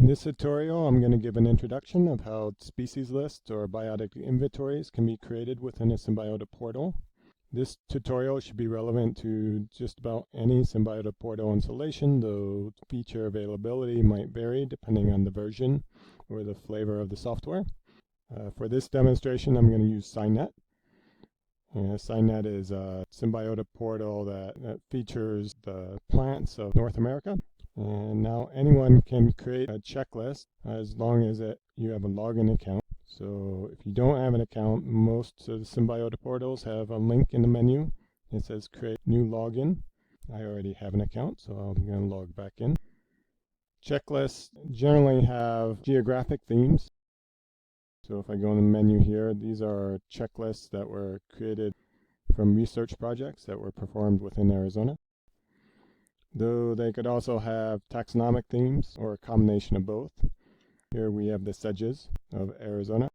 In this tutorial, I'm going to give an introduction of how species lists or biotic inventories can be created within a Symbiota portal. This tutorial should be relevant to just about any Symbiota portal installation, though feature availability might vary depending on the version or the flavor of the software. For this demonstration, I'm going to use SciNet. SciNet is a Symbiota portal that features the plants of North America. And now anyone can create a checklist as long as you have a login account. So if you don't have an account, most of the Symbiota portals have a link in the menu. It says create new login. I already have an account, so I'm going to log back in. Checklists generally have geographic themes. So if I go in the menu here, these are checklists that were created from research projects that were performed within Arizona. Though they could also have taxonomic themes or a combination of both. Here we have the sedges of Arizona.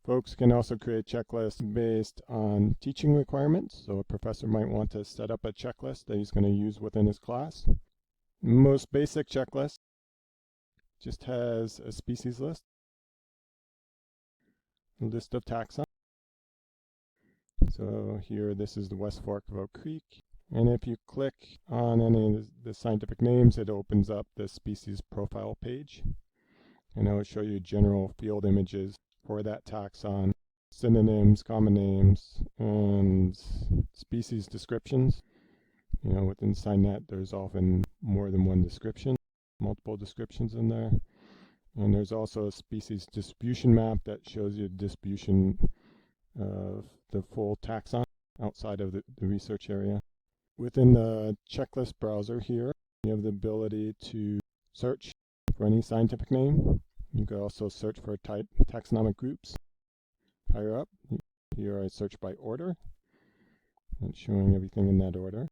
Folks can also create checklists based on teaching requirements. So a professor might want to set up a checklist that he's going to use within his class. Most basic checklist just has a species list, a list of taxa. So here this is the West Fork of Oak Creek. And if you click on any of the scientific names, it opens up the species profile page. And it will show you general field images for that taxon, synonyms, common names, and species descriptions. Within SciNet, there's often more than one description, multiple descriptions in there. And there's also a species distribution map that shows you the distribution of the full taxon outside of the research area. Within the checklist browser here, you have the ability to search for any scientific name. You can also search for taxonomic groups. Higher up, here I search by order. It's showing everything in that order.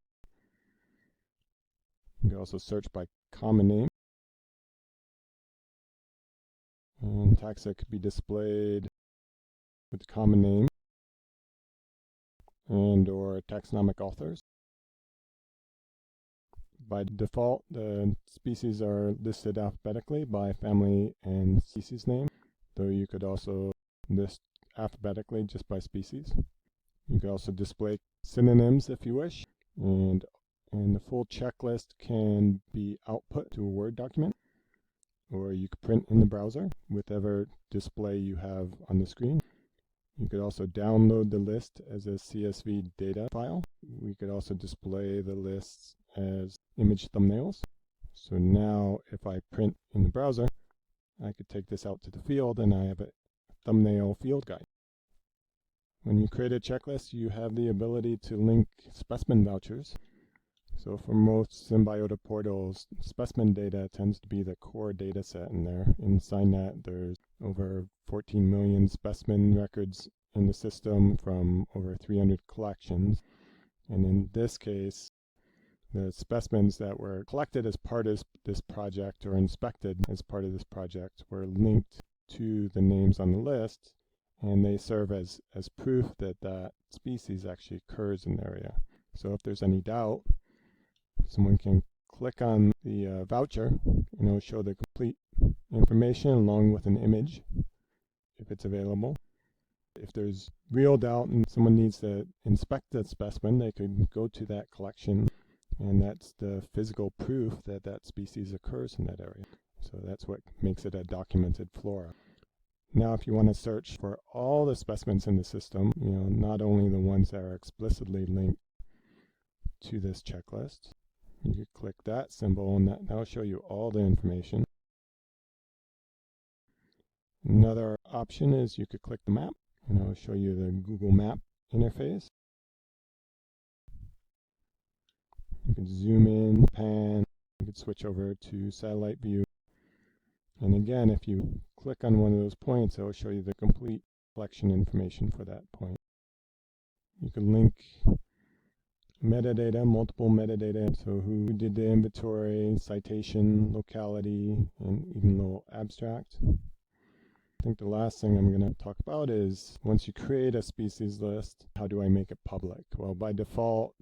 You can also search by common name. And taxa could be displayed with common name and or taxonomic authors. By default, the species are listed alphabetically by family and species name, though you could also list alphabetically just by species. You could also display synonyms if you wish, and the full checklist can be output to a Word document, or you could print in the browser with whatever display you have on the screen. You could also download the list as a CSV data file. We could also display the lists as image thumbnails. So now if I print in the browser, I could take this out to the field and I have a thumbnail field guide. When you create a checklist, you have the ability to link specimen vouchers. So for most Symbiota portals, specimen data tends to be the core data set in there. In SciNet, there's over 14 million specimen records in the system from over 300 collections. And in this case, the specimens that were collected as part of this project or inspected as part of this project were linked to the names on the list, and they serve as proof that that species actually occurs in the area. So if there's any doubt, someone can click on the voucher and it will show the complete information along with an image if it's available. If there's real doubt and someone needs to inspect that specimen, they could go to that collection, and that's the physical proof that that species occurs in that area. So that's what makes it a documented flora. Now if you want to search for all the specimens in the system, not only the ones that are explicitly linked to this checklist, you could click that symbol and that will show you all the information. Another option is you could click the map and it will show you the Google Map interface. You can zoom in, pan, you could switch over to satellite view. And again, if you click on one of those points, it will show you the complete collection information for that point. You can link metadata, multiple metadata, so who did the inventory, citation, locality, and even a little abstract. I think the last thing I'm going to talk about is once you create a species list, how do I make it public? Well, by default,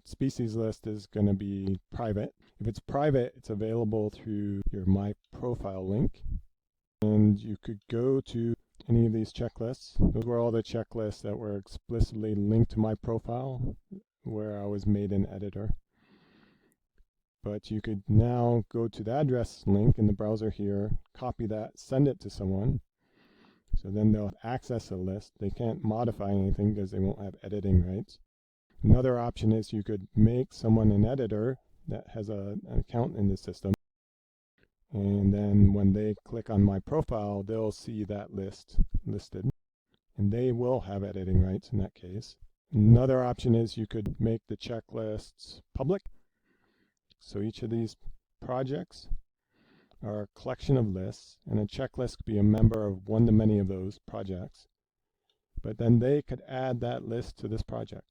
species list is going to be private. If it's private, it's available through your My Profile link. And you could go to any of these checklists. Those were all the checklists that were explicitly linked to my profile, where I was made an editor. But you could now go to the address link in the browser here, copy that, send it to someone. So then they'll access a list. They can't modify anything because they won't have editing rights. Another option is you could make someone an editor that has an account in the system. And then when they click on my profile, they'll see that list listed. And they will have editing rights in that case. Another option is you could make the checklists public. So each of these projects are a collection of lists, and a checklist could be a member of one to many of those projects. But then they could add that list to this project.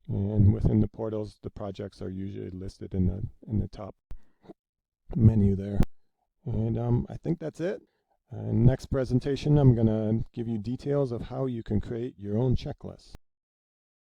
And within the portals, the projects are usually listed in the top menu there. And I think that's it. Next presentation, I'm going to give you details of how you can create your own checklist.